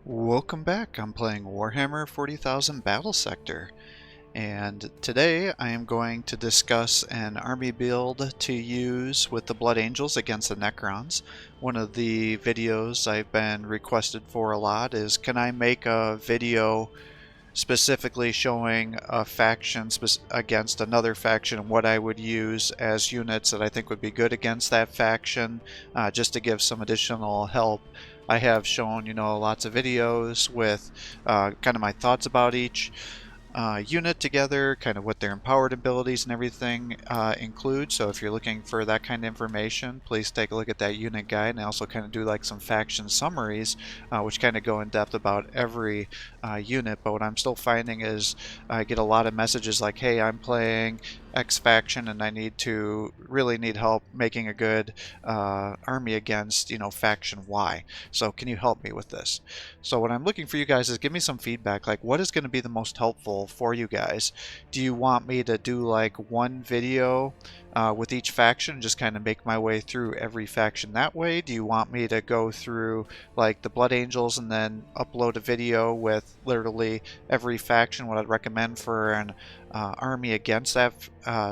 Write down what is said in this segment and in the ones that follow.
Welcome back. I'm playing Warhammer 40,000 Battlesector, and today I am going to discuss an army build to use with the Blood Angels against the Necrons. One of the videos I've been requested for a lot is, can I make a video specifically showing a faction against another faction and what I would use as units that I think would be good against that faction, just to give some additional help. I have shown, lots of videos with kind of my thoughts about each unit together, kind of what their empowered abilities and everything include. So if you're looking for that kind of information, please take a look at that unit guide. And I also kind of do like some faction summaries, which kind of go in depth about every unit. But what I'm still finding is I get a lot of messages like, hey, I'm playing X faction and I really need help making a good army against faction Y. So can you help me with this? So what I'm looking for you guys is give me some feedback, like what is going to be the most helpful for you guys. Do you want me to do like one video with each faction, just kind of make my way through every faction that way? Do you want me to go through like the Blood Angels and then upload a video with literally every faction, what I'd recommend for an army against that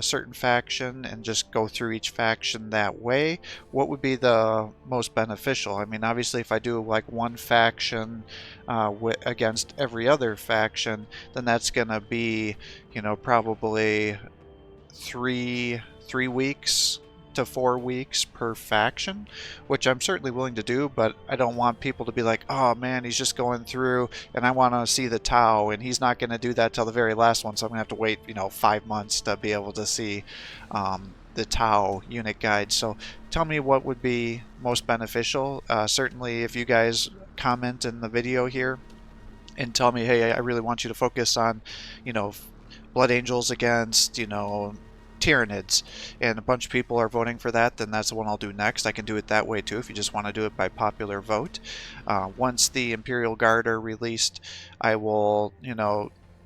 certain faction, and just go through each faction that way? What would be the most beneficial? I mean, obviously if I do like one faction against every other faction, then that's gonna be, probably three weeks to 4 weeks per faction, which I'm certainly willing to do, but I don't want people to be like, oh man, he's just going through and I want to see the Tau, and he's not going to do that till the very last one, so I'm going to have to wait 5 months to be able to see the Tau unit guide. So tell me what would be most beneficial. Certainly if you guys comment in the video here and tell me, hey, I really want you to focus on Blood Angels against Tyranids, and a bunch of people are voting for that, then that's the one I'll do next. I can do it that way too if you just want to do it by popular vote. Once the Imperial Guard are released, I will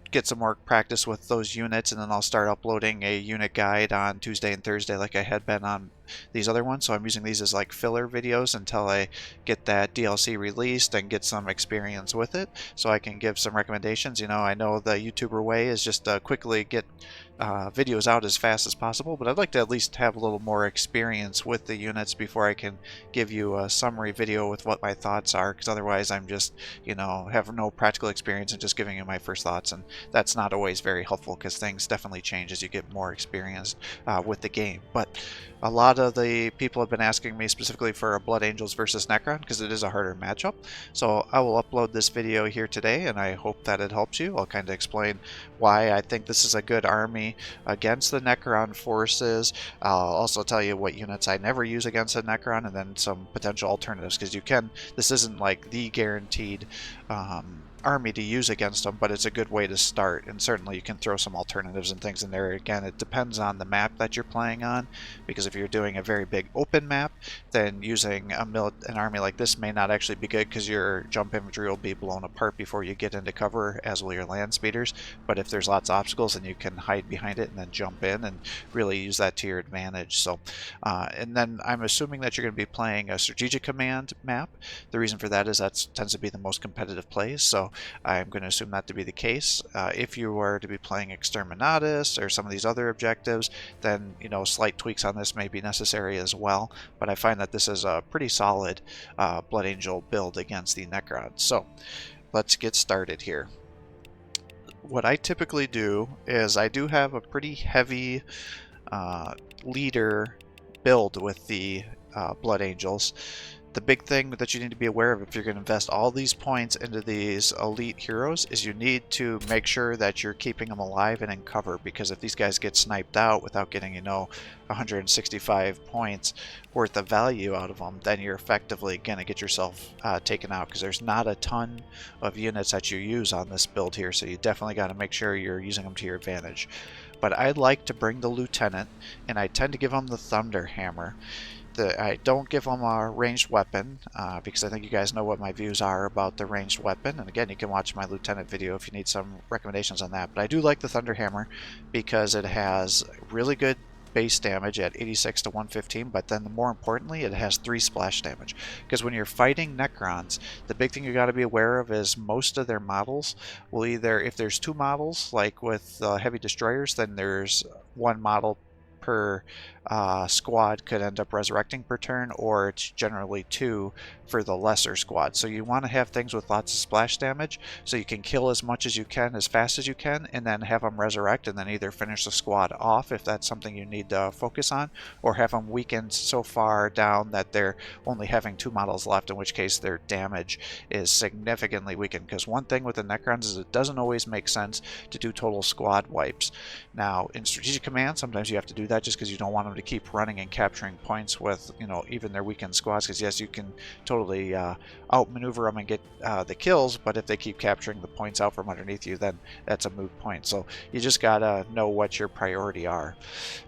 get some more practice with those units, and then I'll start uploading a unit guide on Tuesday and Thursday like I had been on these other ones. So I'm using these as like filler videos until I get that DLC released and get some experience with it, so I can give some recommendations. I know the YouTuber way is just quickly get videos out as fast as possible, but I'd like to at least have a little more experience with the units before I can give you a summary video with what my thoughts are, because otherwise I'm just have no practical experience and just giving you my first thoughts, and that's not always very helpful because things definitely change as you get more experience with the game. But a lot of the people have been asking me specifically for a Blood Angels versus Necron because it is a harder matchup. So I will upload this video here today, and I hope that it helps you. I'll kind of explain why I think this is a good army against the Necron forces. I'll also tell you what units I never use against a Necron, and then some potential alternatives, because this isn't like the guaranteed army to use against them, but it's a good way to start, and certainly you can throw some alternatives and things in there. Again, it depends on the map that you're playing on, because if you're doing a very big open map, then using an army like this may not actually be good, because your jump infantry will be blown apart before you get into cover, as will your land speeders. But if there's lots of obstacles, then you can hide behind it and then jump in and really use that to your advantage. So and then I'm assuming that you're going to be playing a strategic command map. The reason for that is that tends to be the most competitive plays, so I'm going to assume that to be the case. If you were to be playing Exterminatus or some of these other objectives, then slight tweaks on this may be necessary as well. But I find that this is a pretty solid Blood Angel build against the Necron. So let's get started here. What I typically do is I do have a pretty heavy leader build with the Blood Angels. The big thing that you need to be aware of if you're going to invest all these points into these elite heroes is you need to make sure that you're keeping them alive and in cover, because if these guys get sniped out without getting 165 points worth of value out of them, then you're effectively going to get yourself taken out, because there's not a ton of units that you use on this build here, so you definitely got to make sure you're using them to your advantage. But I like to bring the Lieutenant, and I tend to give him the Thunder Hammer. I don't give them a ranged weapon because I think you guys know what my views are about the ranged weapon, and again, you can watch my Lieutenant video if you need some recommendations on that. But I do like the Thunder Hammer because it has really good base damage at 86 to 115, but then more importantly, it has 3 splash damage. Because when you're fighting Necrons, the big thing you got to be aware of is most of their models will either, if there's 2 models, like with heavy destroyers, then there's 1 model per squad could end up resurrecting per turn, or it's generally 2 for the lesser squad. So you want to have things with lots of splash damage so you can kill as much as you can as fast as you can, and then have them resurrect and then either finish the squad off if that's something you need to focus on, or have them weakened so far down that they're only having 2 models left, in which case their damage is significantly weakened. Because one thing with the Necrons is it doesn't always make sense to do total squad wipes. Now in strategic command sometimes you have to do that just because you don't want them to keep running and capturing points with, you know, even their weakened squads, because yes, you can totally outmaneuver them and get the kills, but if they keep capturing the points out from underneath you, then that's a moot point. So you just gotta know what your priority are.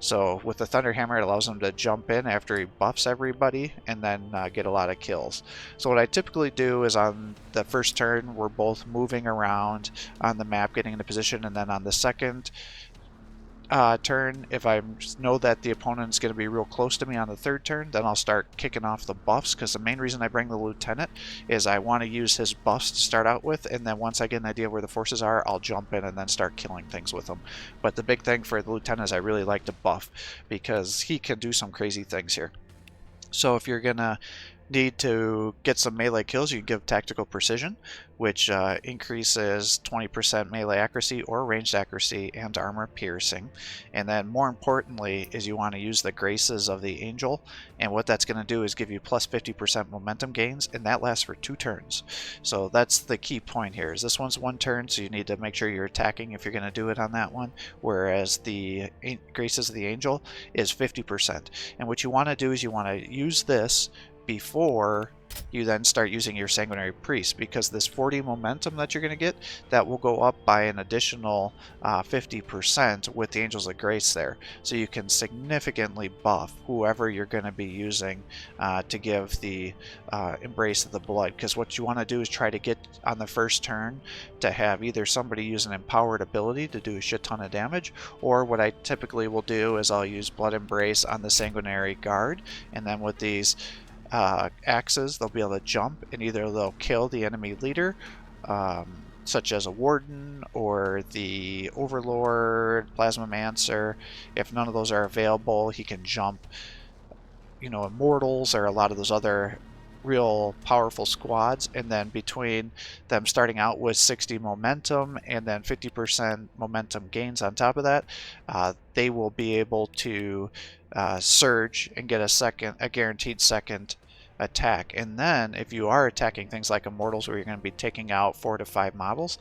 So with the Thunderhammer, it allows them to jump in after he buffs everybody and then get a lot of kills. So what I typically do is on the first turn we're both moving around on the map getting into position, and then on the second turn, if I know that the opponent's going to be real close to me on the third turn, then I'll start kicking off the buffs, because the main reason I bring the lieutenant is I want to use his buffs to start out with, and then once I get an idea where the forces are, I'll jump in and then start killing things with them. But the big thing for the lieutenant is I really like to buff, because he can do some crazy things here. So if you're gonna need to get some melee kills, you can give tactical precision, which increases 20% melee accuracy or ranged accuracy and armor piercing. And then more importantly is you want to use the graces of the angel, and what that's going to do is give you plus 50% momentum gains, and that lasts for 2 turns. So that's the key point here, is this one's 1 turn, so you need to make sure you're attacking if you're going to do it on that one, whereas the graces of the angel is 50%. And what you want to do is you want to use this before you then start using your Sanguinary Priest, because this 40 momentum that you're going to get, that will go up by an additional 50% with the Angels of Grace there. So you can significantly buff whoever you're going to be using to give the Embrace of the Blood, because what you want to do is try to get on the first turn to have either somebody use an empowered ability to do a shit ton of damage, or what I typically will do is I'll use Blood Embrace on the Sanguinary Guard, and then with these axes they'll be able to jump, and either they'll kill the enemy leader, such as a warden or the overlord, plasmamancer. If none of those are available, he can jump, you know, immortals or a lot of those other real powerful squads, and then between them starting out with 60 momentum and then 50% momentum gains on top of that, they will be able to surge and get a guaranteed second attack. And then if you are attacking things like immortals, where you're going to be taking out 4 to 5 models,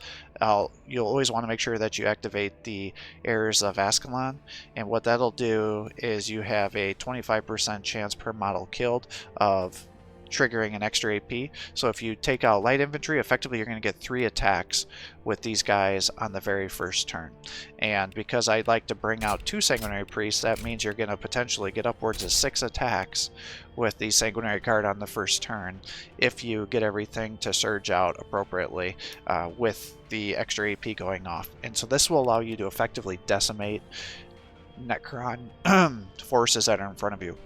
you'll always want to make sure that you activate the Heirs of Ascalon, and what that'll do is you have a 25% chance per model killed of triggering an extra AP. So if you take out light infantry, effectively you're going to get 3 attacks with these guys on the very first turn. And because I'd like to bring out 2 Sanguinary Priests, that means you're going to potentially get upwards of 6 attacks with the Sanguinary Guard on the first turn if you get everything to surge out appropriately with the extra AP going off. And so this will allow you to effectively decimate Necron forces that are in front of you.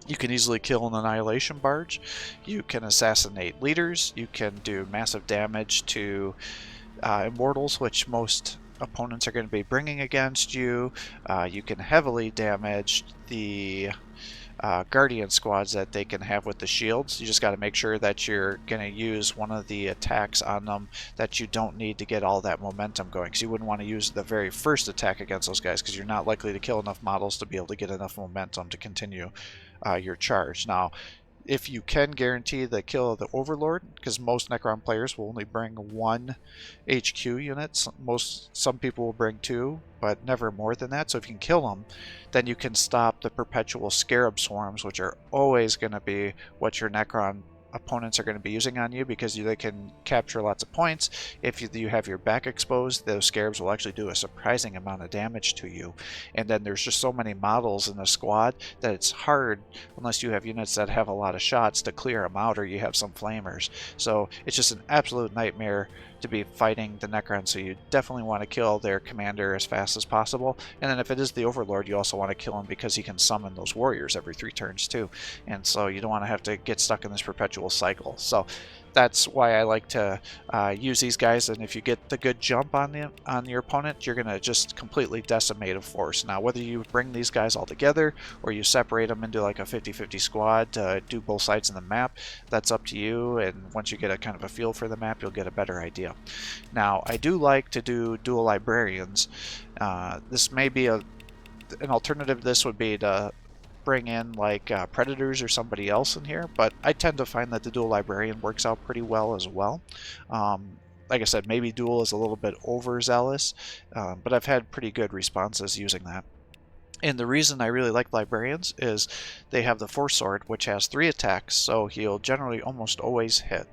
You can easily kill an Annihilation Barge, you can assassinate leaders, you can do massive damage to immortals, which most opponents are going to be bringing against you. You can heavily damage the Guardian squads that they can have with the shields. You just got to make sure that you're going to use one of the attacks on them that you don't need to get all that momentum going, because you wouldn't want to use the very first attack against those guys, because you're not likely to kill enough models to be able to get enough momentum to continue your charge. Now, if you can guarantee the kill of the Overlord, because most Necron players will only bring 1 HQ unit, some people will bring 2, but never more than that. So if you can kill them, then you can stop the perpetual Scarab Swarms, which are always going to be what your Necron opponents are going to be using on you, because they can capture lots of points. If you have your back exposed, those scarabs will actually do a surprising amount of damage to you. And then there's just so many models in the squad that it's hard, unless you have units that have a lot of shots, to clear them out, or you have some flamers. So it's just an absolute nightmare to be fighting the Necron, so you definitely want to kill their commander as fast as possible. And then if it is the Overlord, you also want to kill him because he can summon those warriors every 3 turns too. And so you don't want to have to get stuck in this perpetual cycle. So that's why I like to use these guys, and if you get the good jump on your opponent, you're going to just completely decimate a force. Now, whether you bring these guys all together or you separate them into like a 50-50 squad to do both sides of the map, that's up to you, and once you get a kind of a feel for the map, you'll get a better idea. Now, I do like to do dual librarians. This may be an alternative. This would be to bring in like predators or somebody else in here, but I tend to find that the dual librarian works out pretty well as well. Like I said, maybe dual is a little bit overzealous, but I've had pretty good responses using that. And the reason I really like librarians is they have the Force Sword, which has 3 attacks, so he'll generally almost always hit.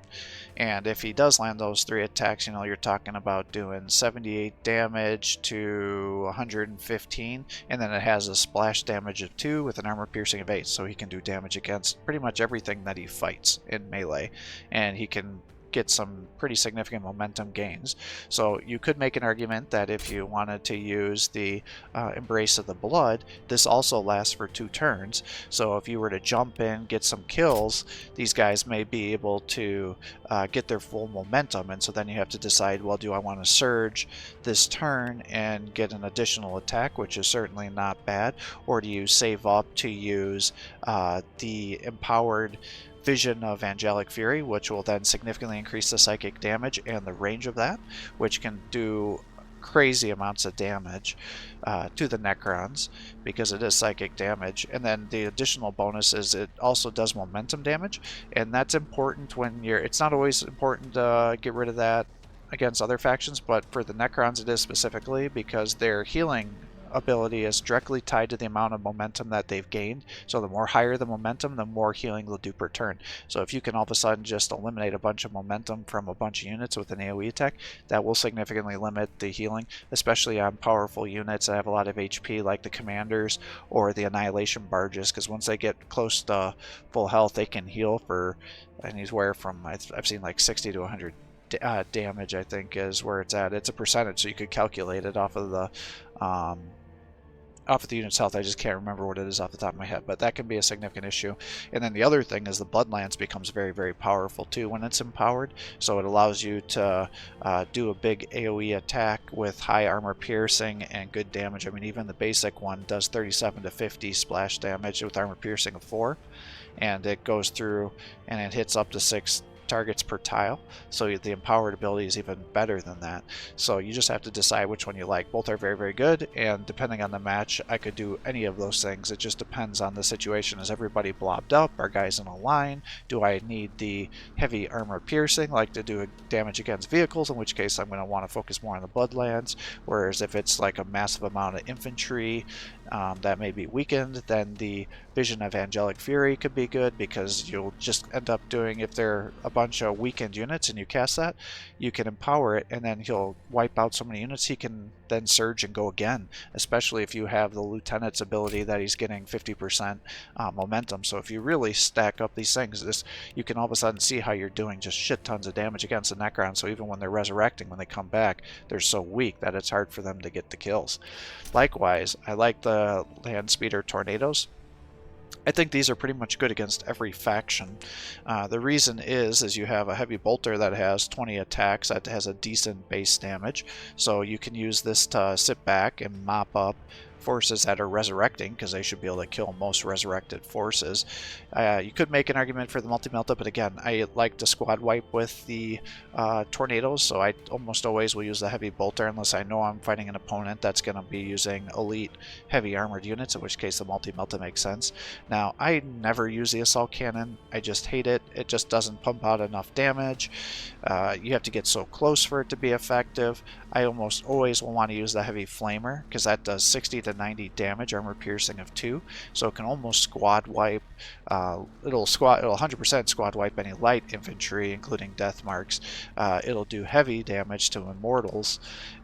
And if he does land those 3 attacks, you know, you're talking about doing 78 damage to 115, and then it has a splash damage of 2 with an armor piercing of 8, so he can do damage against pretty much everything that he fights in melee, and he can get some pretty significant momentum gains. So you could make an argument that if you wanted to use the Embrace of the Blood, this also lasts for 2 turns. So if you were to jump in, get some kills, these guys may be able to get their full momentum, and so then you have to decide, well, do I want to surge this turn and get an additional attack, which is certainly not bad, or do you save up to use the empowered Vision of Angelic Fury, which will then significantly increase the psychic damage and the range of that, which can do crazy amounts of damage to the Necrons because it is psychic damage. And then the additional bonus is it also does momentum damage, and that's important when it's not always important to get rid of that against other factions, but for the Necrons it is specifically, because their healing ability is directly tied to the amount of momentum that they've gained. So the more higher the momentum, the more healing they'll do per turn. So if you can all of a sudden just eliminate a bunch of momentum from a bunch of units with an AoE attack, that will significantly limit the healing, especially on powerful units that have a lot of HP, like the commanders or the annihilation barges, because once they get close to full health, they can heal for anywhere from, I've seen like 60 to 100 damage, I think, is where it's at. It's a percentage, so you could calculate it off of the unit's health. I just can't remember what it is off the top of my head, but that can be a significant issue. And then the other thing is the Blood Lance becomes very, very powerful too when it's empowered. So it allows you to do a big AoE attack with high armor piercing and good damage. I mean, even the basic one does 37 to 50 splash damage with armor piercing of 4, and it goes through and it hits up to 6 targets per tile, so the empowered ability is even better than that. So you just have to decide which one you like. Both are very, very good, and depending on the match, I could do any of those things. It just depends on the situation. Is everybody blobbed up? Are guys in a line? Do I need the heavy armor piercing, like to do damage against vehicles, in which case I'm going to want to focus more on the Bloodlands, whereas if it's like a massive amount of infantry that may be weakened, then the Vision of Angelic Fury could be good, because you'll just end up doing, if they're a bunch of weakened units and you cast that, you can empower it, and then he'll wipe out so many units he can then surge and go again, especially if you have the Lieutenant's ability that he's getting 50% momentum. So if you really stack up these things, you can all of a sudden see how you're doing just shit tons of damage against the Necron. So even when they're resurrecting, when they come back, they're so weak that it's hard for them to get the kills. Likewise, I like the Land Speeder Tornadoes. I think these are pretty much good against every faction. The reason is you have a heavy bolter that has 20 attacks, that has a decent base damage, so you can use this to sit back and mop up forces that are resurrecting, because they should be able to kill most resurrected forces. You could make an argument for the multi-melta, but again, I like to squad wipe with the tornadoes, so I almost always will use the heavy bolter unless I know I'm fighting an opponent that's going to be using elite heavy armored units, in which case the multi-melta makes sense. Now, I never use the assault cannon. I just hate it. It just doesn't pump out enough damage. You have to get so close for it to be effective. I almost always will want to use the heavy flamer, because that does 60 to 90 damage, armor piercing of 2, so it can almost squad wipe. It'll 100% squad wipe any light infantry, including death marks. It'll do heavy damage to immortals,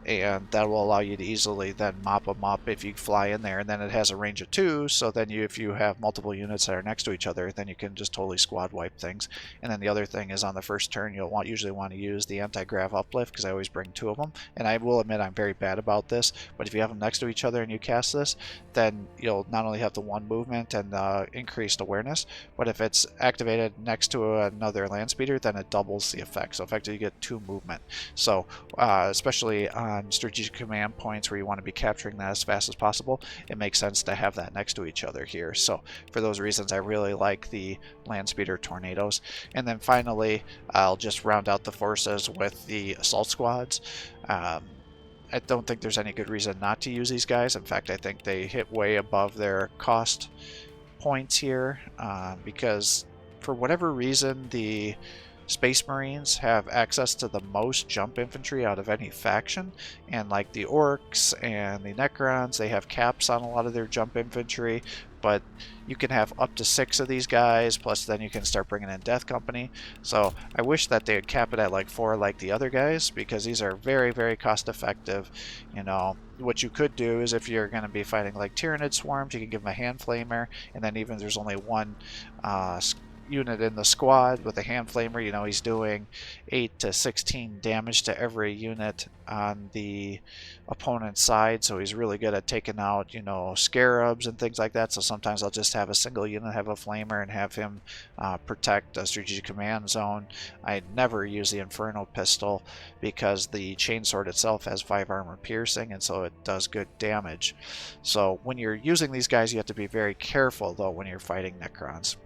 and that will allow you to easily then mop them up if you fly in there. And then it has a range of 2, so then if you have multiple units that are next to each other, then you can just totally squad wipe things. And then the other thing is, on the first turn, you'll usually want to use the anti-grav uplift, because I always bring 2 of them. And I will admit I'm very bad about this, but if you have them next to each other and you cast this, then you'll not only have the 1 movement and increased awareness, but if it's activated next to another land speeder, then it doubles the effect. So effectively you get 2 movement. So especially on strategic command points where you want to be capturing that as fast as possible, it makes sense to have that next to each other here. So for those reasons, I really like the land speeder tornadoes. And then finally, I'll just round out the forces with the assault squads. I don't think there's any good reason not to use these guys. In fact, I think they hit way above their cost points here, because for whatever reason, the Space Marines have access to the most jump infantry out of any faction, and like the Orcs and the Necrons, they have caps on a lot of their jump infantry, but you can have up to 6 of these guys, plus then you can start bringing in Death Company. So I wish that they would cap it at like 4 like the other guys, because these are very, very cost effective. You know, what you could do is, if you're going to be fighting like Tyrannid Swarms, you can give them a hand flamer, and then even if there's only 1 unit in the squad with a hand flamer, you know, he's doing 8 to 16 damage to every unit on the opponent's side, so he's really good at taking out, you know, scarabs and things like that. So sometimes I'll just have a single unit have a flamer and have him protect a strategic command zone. I never use the Inferno pistol because the chainsword itself has 5 armor piercing, and so it does good damage. So when you're using these guys, you have to be very careful though when you're fighting Necrons,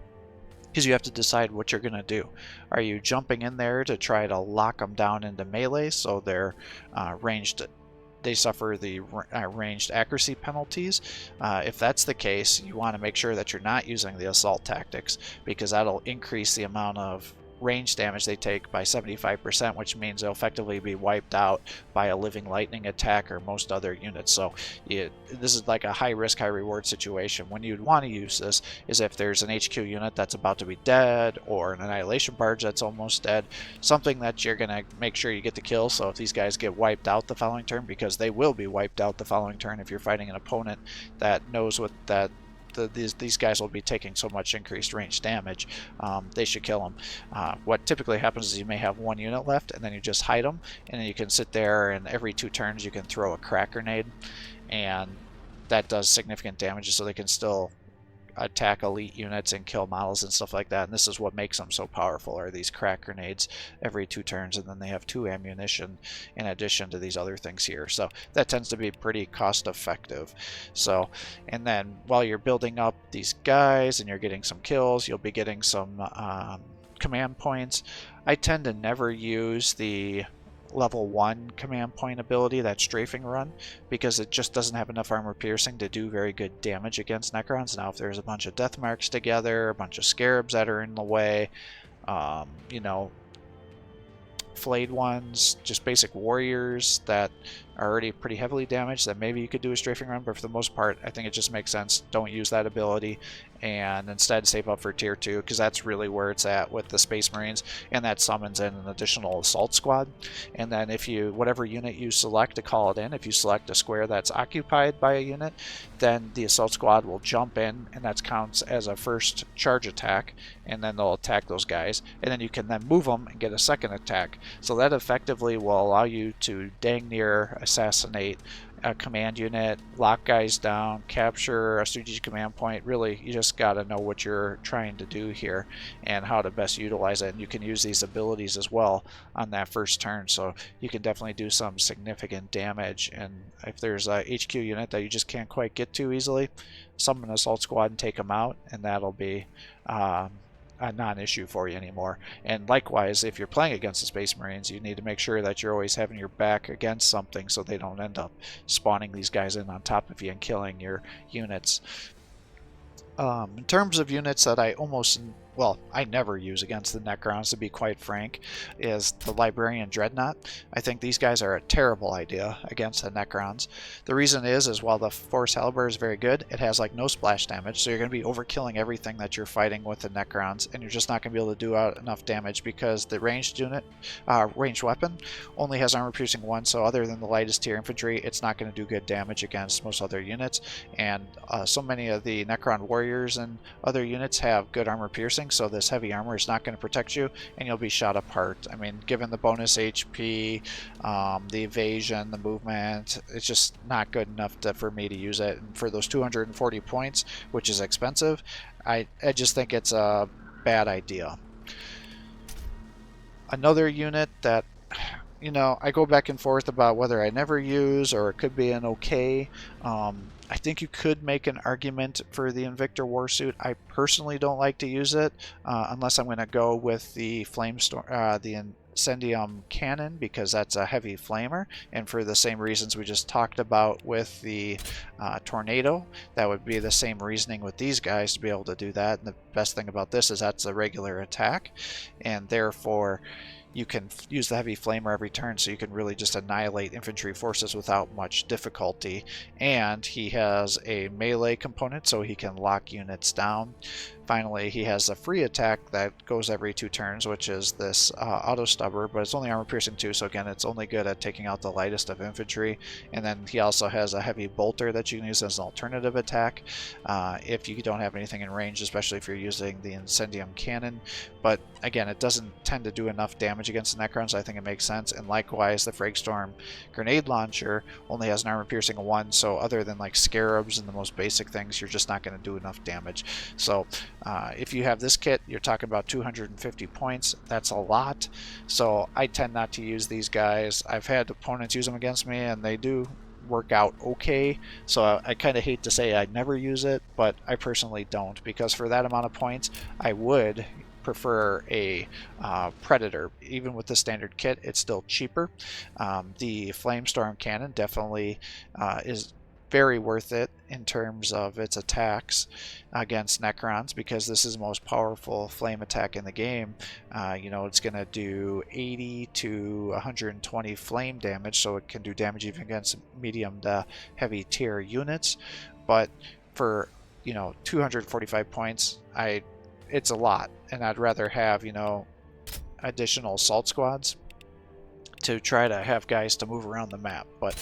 because you have to decide what you're going to do. Are you jumping in there to try to lock them down into melee so they're ranged? They suffer the ranged accuracy penalties. If that's the case, you want to make sure that you're not using the assault tactics, because that'll increase the amount of range damage they take by 75%, which means they'll effectively be wiped out by a living lightning attack or most other units. So this is like a high risk, high reward situation. When you'd want to use this is if there's an HQ unit that's about to be dead, or an annihilation barge that's almost dead, something that you're going to make sure you get the kill. So if these guys get wiped out the following turn, because they will be wiped out the following turn if you're fighting an opponent that knows what that these guys will be taking so much increased range damage, they should kill them. What typically happens is you may have 1 unit left, and then you just hide them, and then you can sit there, and every 2 turns you can throw a crack grenade, and that does significant damage, so they can still attack elite units and kill models and stuff like that. And this is what makes them so powerful, are these crack grenades every 2 turns, and then they have 2 ammunition in addition to these other things here. So that tends to be pretty cost effective. So, and then while you're building up these guys and you're getting some kills, you'll be getting some command points. I tend to never use the level 1 command point ability, that strafing run, because it just doesn't have enough armor piercing to do very good damage against Necrons. Now if there's a bunch of death marks together, a bunch of scarabs that are in the way, you know, flayed ones, just basic warriors that are already pretty heavily damaged, then maybe you could do a strafing run, but for the most part I think it just makes sense, don't use that ability, and instead save up for tier 2, because that's really where it's at with the Space Marines, and that summons in an additional assault squad. And then if you, whatever unit you select to call it in, if you select a square that's occupied by a unit, then the assault squad will jump in, and that counts as a first charge attack, and then they'll attack those guys, and then you can then move them and get a second attack. So that effectively will allow you to dang near assassinate a command unit, lock guys down, capture a strategic command point. Really, you just got to know what you're trying to do here and how to best utilize it. And you can use these abilities as well on that first turn, so you can definitely do some significant damage. And if there's a HQ unit that you just can't quite get to easily, summon an assault squad and take them out, and that'll be a non-issue for you anymore. And likewise, if you're playing against the Space Marines, you need to make sure that you're always having your back against something so they don't end up spawning these guys in on top of you and killing your units. In terms of units that I almost well, I never use against the Necrons, to be quite frank, is the Librarian Dreadnought. I think these guys are a terrible idea against the Necrons. The reason is while the Force Halberd is very good, it has like no splash damage, so you're going to be overkilling everything that you're fighting with the Necrons, and you're just not going to be able to do out enough damage because the ranged unit, ranged weapon, only has armor piercing 1, so other than the lightest tier infantry, it's not going to do good damage against most other units, and so many of the Necron warriors and other units have good armor piercing, so this heavy armor is not going to protect you, and you'll be shot apart. I mean, given the bonus HP, the evasion, the movement, it's just not good enough for me to use it. And for those 240 points, which is expensive, I just think it's a bad idea. Another unit that, you know, I go back and forth about whether I never use or it could be an okay. I think you could make an argument for the Invictor Warsuit. I personally don't like to use it unless I'm going to go with the the Incendium Cannon, because that's a heavy flamer, and for the same reasons we just talked about with the Tornado, that would be the same reasoning with these guys to be able to do that. And the best thing about this is that's a regular attack, and therefore you can use the heavy flamer every turn, so you can really just annihilate infantry forces without much difficulty. And he has a melee component, so he can lock units down. Finally, he has a free attack that goes every 2 turns, which is this auto stubber, but it's only armor piercing 2, so again, it's only good at taking out the lightest of infantry. And then he also has a heavy bolter that you can use as an alternative attack if you don't have anything in range, especially if you're using the Incendium Cannon. But again, it doesn't tend to do enough damage against the Necrons, so I think it makes sense. And likewise, the Fragstorm Grenade Launcher only has an armor piercing 1, so other than like Scarabs and the most basic things, you're just not going to do enough damage. So if you have this kit, you're talking about 250 points. That's a lot. So I tend not to use these guys. I've had opponents use them against me, and they do work out okay. So I kind of hate to say I never use it, but I personally don't, because for that amount of points, I would prefer a Predator. Even with the standard kit, it's still cheaper. The Flamestorm Cannon definitely is very worth it in terms of its attacks against Necrons, because this is the most powerful flame attack in the game. You know, it's going to do 80 to 120 flame damage, so it can do damage even against medium to heavy tier units. But for, you know, 245 points, it's a lot, and I'd rather have, you know, additional assault squads to try to have guys to move around the map. But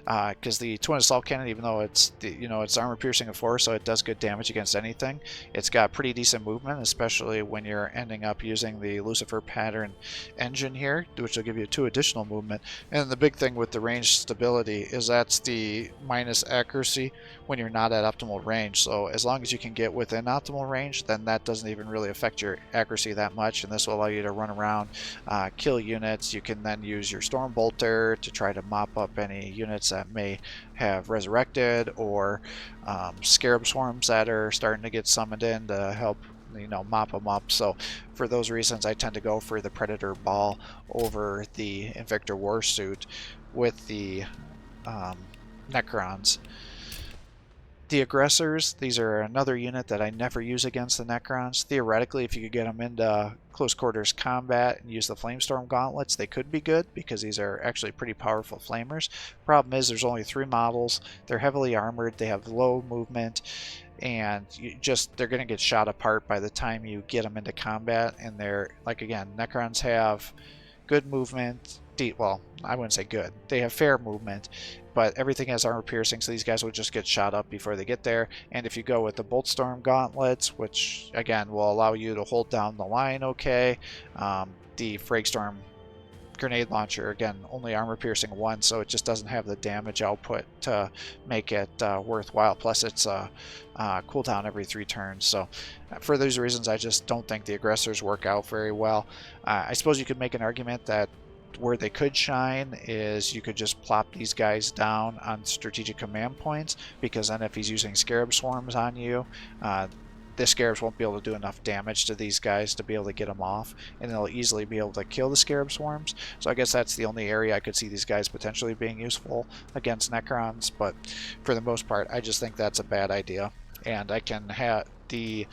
because the Twin Assault Cannon, even though it's it's armor piercing of 4, so it does good damage against anything, it's got pretty decent movement, especially when you're ending up using the Lucifer pattern engine here, which will give you 2 additional movement. And the big thing with the range stability is that's the minus accuracy when you're not at optimal range. So as long as you can get within optimal range, then that doesn't even really affect your accuracy that much, and this will allow you to run around, kill units. You can then use your Storm Bolter to try to mop up any units that may have resurrected, or Scarab Swarms that are starting to get summoned in to help, you know, mop them up. So for those reasons, I tend to go for the Predator Ball over the Invictor Warsuit with the Necrons. The Aggressors, these are another unit that I never use against the Necrons. Theoretically, if you could get them into close quarters combat and use the Flamestorm Gauntlets, they could be good, because these are actually pretty powerful flamers. Problem is, there's only 3 models. They're heavily armored, they have low movement, and they're going to get shot apart by the time you get them into combat. And they're, like, again, Necrons have good movement. Well, I wouldn't say good. They have fair movement, but everything has armor piercing, so these guys will just get shot up before they get there. And if you go with the Boltstorm Gauntlets, which again will allow you to hold down the line okay, the Fragstorm Grenade Launcher, again, only armor piercing 1, so it just doesn't have the damage output to make it worthwhile. Plus it's cooldown every 3 turns. So for those reasons, I just don't think the Aggressors work out very well. I suppose you could make an argument that where they could shine is you could just plop these guys down on strategic command points, because then if he's using Scarab Swarms on you, the Scarabs won't be able to do enough damage to these guys to be able to get them off, and they'll easily be able to kill the Scarab Swarms. So I guess that's the only area I could see these guys potentially being useful against Necrons, but for the most part, I just think that's a bad idea. And I can have the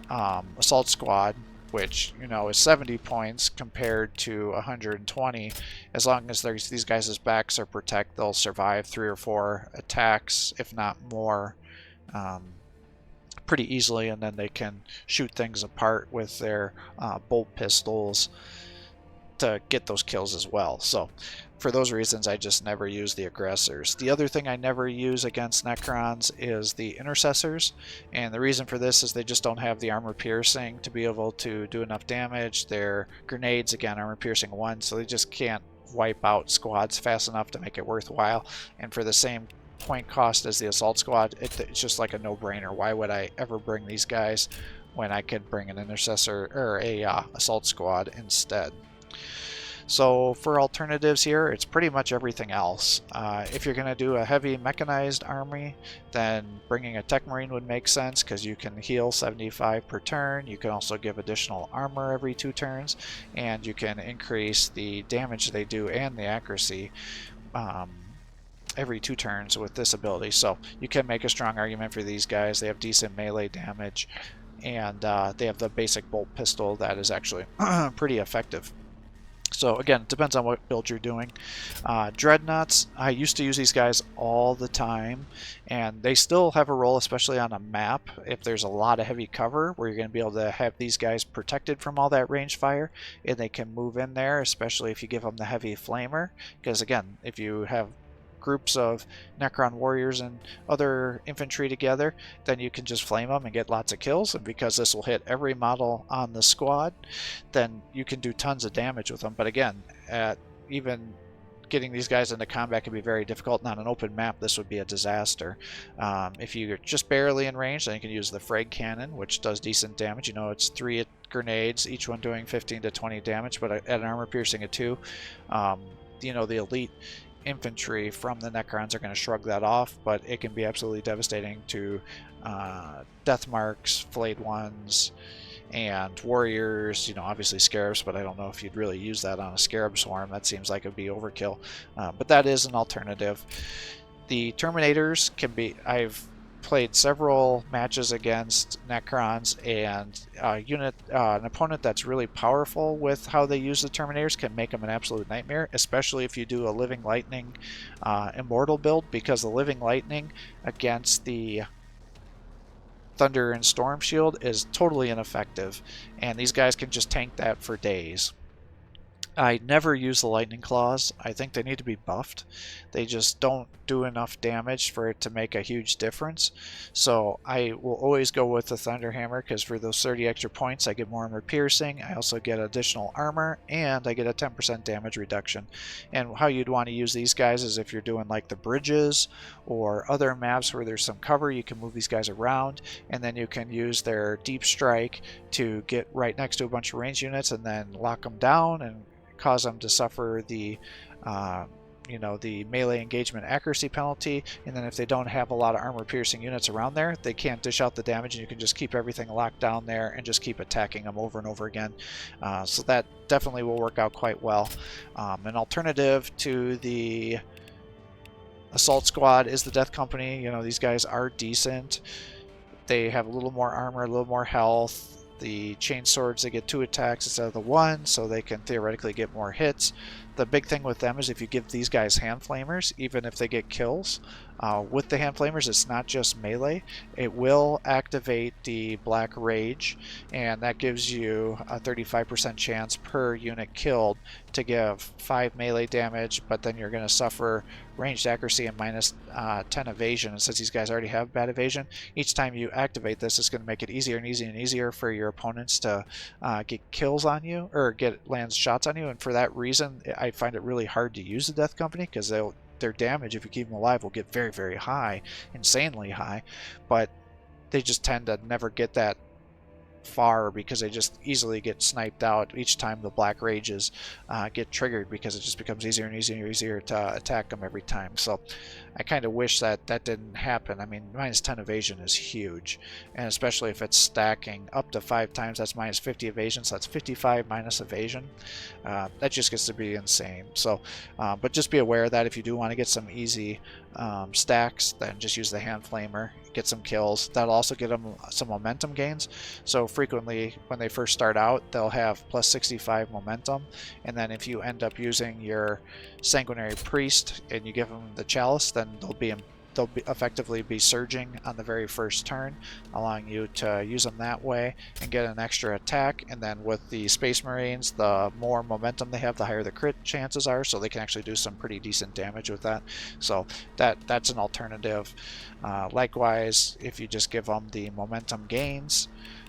assault squad, which, you know, is 70 points compared to 120. As long as these guys' backs are protected, they'll survive 3 or 4 attacks, if not more, pretty easily, and then they can shoot things apart with their bolt pistols to get those kills as well. So for those reasons, I just never use the aggressors. The other thing I never use against Necrons is the intercessors, and the reason for this is they just don't have the armor piercing to be able to do enough damage. Their grenades, again, armor piercing 1, so they just can't wipe out squads fast enough to make it worthwhile. And for the same point cost as the assault squad, it's just like a no-brainer. Why would I ever bring these guys when I could bring an intercessor or a assault squad instead? So for alternatives here, it's pretty much everything else. If you're going to do a heavy mechanized army, then bringing a tech marine would make sense because you can heal 75 per turn. You can also give additional armor every 2 turns, and you can increase the damage they do and the accuracy every 2 turns with this ability. So you can make a strong argument for these guys. They have decent melee damage, and they have the basic bolt pistol that is actually pretty effective. So again, it depends on what build you're doing. Dreadnoughts, I used to use these guys all the time, and they still have a role, especially on a map if there's a lot of heavy cover where you're going to be able to have these guys protected from all that range fire, and they can move in there, especially if you give them the heavy flamer, because again, if you have groups of Necron warriors and other infantry together, then you can just flame them and get lots of kills, and because this will hit every model on the squad, then you can do tons of damage with them. But again, even getting these guys into combat can be very difficult, and on an open map this would be a disaster. If you're just barely in range, then you can use the frag cannon, which does decent damage. You know, it's 3 grenades, each one doing 15 to 20 damage, but at an armor piercing of 2, you know, the elite infantry from the Necrons are going to shrug that off, but it can be absolutely devastating to death marks, flayed ones, and warriors. You know, obviously scarabs, but I don't know if you'd really use that on a scarab swarm. That seems like it'd be overkill, but that is an alternative. The Terminators can be, I've played several matches against Necrons, and an opponent that's really powerful with how they use the Terminators can make them an absolute nightmare, especially if you do a Living Lightning Immortal build, because the Living Lightning against the Thunder and Storm Shield is totally ineffective, and these guys can just tank that for days. I never use the Lightning Claws. I think they need to be buffed. They just don't do enough damage for it to make a huge difference. So I will always go with the Thunder Hammer, because for those 30 extra points I get more armor piercing, I also get additional armor, and I get a 10% damage reduction. And how you'd want to use these guys is if you're doing like the bridges or other maps where there's some cover, you can move these guys around, and then you can use their Deep Strike to get right next to a bunch of range units and then lock them down and cause them to suffer the you know, the melee engagement accuracy penalty. And then if they don't have a lot of armor piercing units around there, they can't dish out the damage, and you can just keep everything locked down there and just keep attacking them over and over again. So that definitely will work out quite well. An alternative to the assault squad is the Death Company. You know, these guys are decent. They have a little more armor, a little more health. The chain swords, they get 2 attacks instead of the 1, so they can theoretically get more hits. The big thing with them is if you give these guys hand flamers, even if they get kills, with the hand flamers, it's not just melee. It will activate the Black Rage, and that gives you a 35% chance per unit killed to give 5 melee damage, but then you're going to suffer ranged accuracy and minus 10 evasion. And since these guys already have bad evasion, each time you activate this, it's going to make it easier and easier and easier for your opponents to get kills on you, or land shots on you. And for that reason, I find it really hard to use the Death Company, because their damage, if you keep them alive, will get very, very high, insanely high, but they just tend to never get that far because they just easily get sniped out each time the Black Rages get triggered, because it just becomes easier and easier and easier to attack them every time. So I kind of wish that that didn't happen. I mean, minus 10 evasion is huge, and especially if it's stacking up to 5 times, that's minus 50 evasion, so that's 55 minus evasion. That just gets to be insane. So but just be aware that if you do want to get some easy stacks, then just use the hand flamer, get some kills. That'll also get them some momentum gains. So frequently when they first start out, they'll have plus 65 momentum, and then if you end up using your sanguinary priest and you give them the chalice, then they'll effectively be surging on the very first turn, allowing you to use them that way and get an extra attack. And then with the Space Marines, the more momentum they have, the higher the crit chances are, so they can actually do some pretty decent damage with that. So that's an alternative. Likewise, if you just give them the momentum gains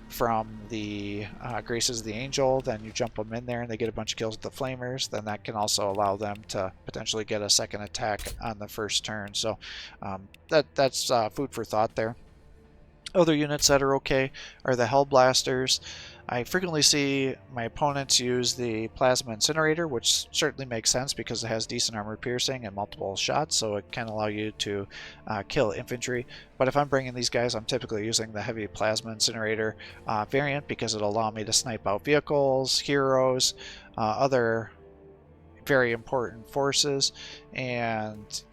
from the Graces of the Angel, then you jump them in there and they get a bunch of kills with the Flamers, then that can also allow them to potentially get a second attack on the first turn. So that's food for thought there. Other units that are okay are the Hellblasters. I frequently see my opponents use the Plasma Incinerator, which certainly makes sense because it has decent armor piercing and multiple shots, so it can allow you to kill infantry. But if I'm bringing these guys, I'm typically using the Heavy Plasma Incinerator variant because it'll allow me to snipe out vehicles, heroes, other very important forces, and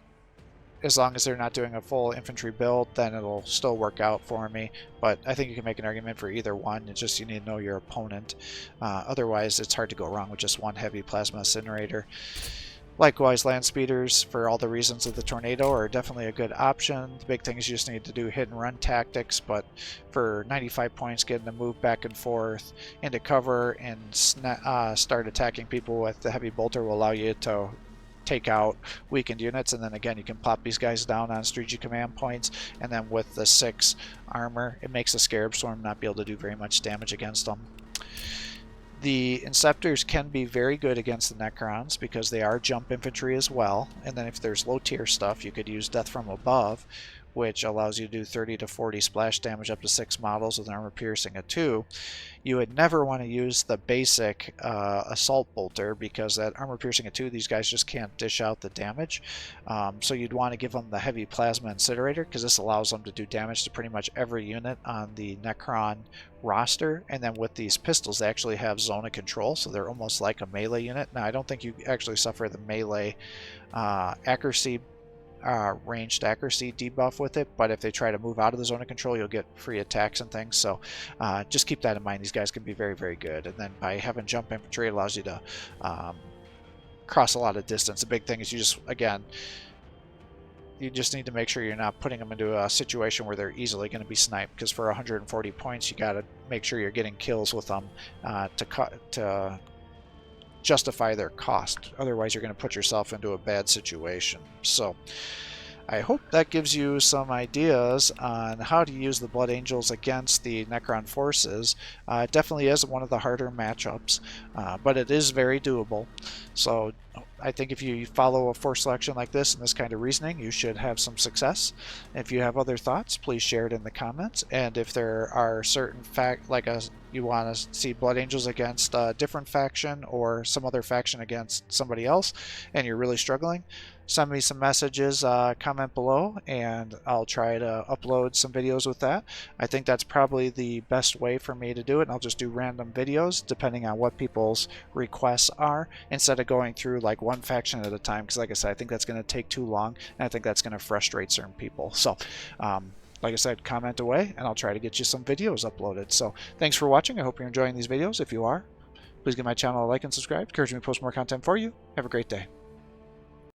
as long as they're not doing a full infantry build, then it'll still work out for me. But I think you can make an argument for either one. It's just you need to know your opponent. Otherwise, it's hard to go wrong with just one Heavy Plasma Incinerator. Likewise, land speeders, for all the reasons of the tornado, are definitely a good option. The big thing is you just need to do hit and run tactics, but for 95 points, getting to move back and forth into cover and start attacking people with the heavy bolter will allow you to take out weakened units, and then again you can pop these guys down on strategic command points, and then with the 6 armor it makes the Scarab Swarm not be able to do very much damage against them. The Inceptors can be very good against the Necrons because they are jump infantry as well, and then if there's low tier stuff you could use Death from Above, which allows you to do 30 to 40 splash damage up to 6 models with an armor piercing of 2. You would never want to use the basic assault bolter because that armor piercing of 2, these guys just can't dish out the damage. So you'd want to give them the Heavy Plasma Incinerator because this allows them to do damage to pretty much every unit on the Necron roster. And then with these pistols, they actually have zone of control, so they're almost like a melee unit. Now I don't think you actually suffer the melee accuracy ranged accuracy debuff with it, but if they try to move out of the zone of control, you'll get free attacks and things. So just keep that in mind. These guys can be very, very good. And then by having jump infantry, it allows you to cross a lot of distance. The big thing is you just need to make sure you're not putting them into a situation where they're easily going to be sniped, because for 140 points you got to make sure you're getting kills with them to justify their cost. Otherwise you're going to put yourself into a bad situation. So I hope that gives you some ideas on how to use the Blood Angels against the Necron forces. It definitely is one of the harder matchups, but it is very doable. So I think if you follow a force selection like this and this kind of reasoning, you should have some success. If you have other thoughts, please share it in the comments. And if there are certain you want to see Blood Angels against a different faction or some other faction against somebody else, and you're really struggling, send me some messages, comment below, and I'll try to upload some videos with that. I think that's probably the best way for me to do it, and I'll just do random videos depending on what people's requests are, instead of going through like one faction at a time, because like I said, I think that's going to take too long, and I think that's going to frustrate certain people. So like I said, comment away and I'll try to get you some videos uploaded. So thanks for watching. I hope you're enjoying these videos. If you are, please give my channel a like and subscribe. Encourage me to post more content for you. Have a great day.